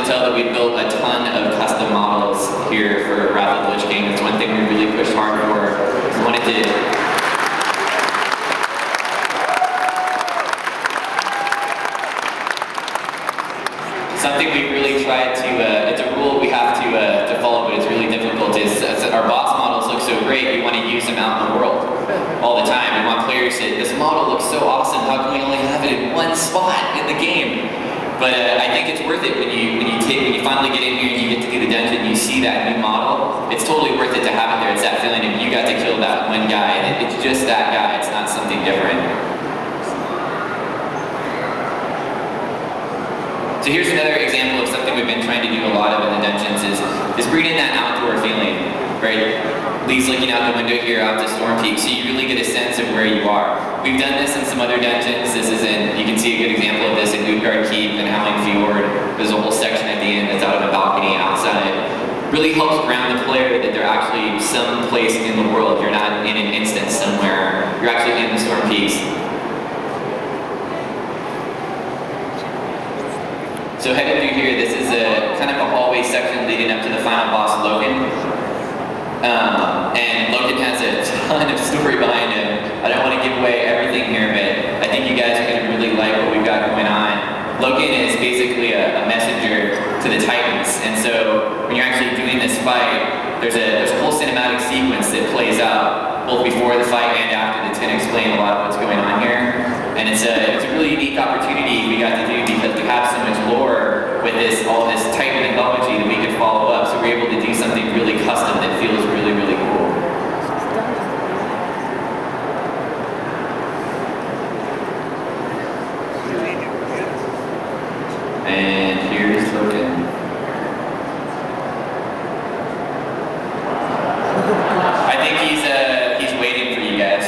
to tell that we built a ton of custom models here for Wrath of the Lich King. It's one thing we really pushed hard for. We wanted to something we really tried to, it's a rule we have to follow, but it's really difficult, is our boss models look so great, we want to use them out in the world all the time. We want players to say, this model looks so awesome, how can we only have it in one spot in the game? But I think it's worth it when you finally get in here and you get to do the dungeon, you see that new model, it's totally worth it to have it there. It's that feeling of you got to kill that one guy, and it's just that guy, it's not something different. So here's another example of something we've been trying to do a lot of in the dungeons is bring in that outdoor feeling, right? Lee's looking out the window here out to Storm Peak, so you really get a sense of where you are. We've done this in some other dungeons. This is you can see a good example of this in Utgard Keep and Howling Fjord. There's a whole section at the end that's out on a balcony outside. Really helps ground the player that they're actually some place in the world. You're not in an instance somewhere. You're actually in the Storm Peaks. So heading through here, this is a kind of a hallway section leading up to the final boss, Logan. And Logan has a ton of story behind him. I don't want to give away everything here, but I think you guys are going to really like what we've got going on. Logan is basically a messenger to the Titans, and so when you're actually doing this fight, there's a whole cinematic sequence that plays out both before the fight and after that's going to explain a lot of what's going on here. And it's a really unique opportunity we got to do because we have so much lore with all this Titan mythology that we could follow up, so we're able to do something really custom that feels really, really cool. And here's Logan. I think he's waiting for you guys.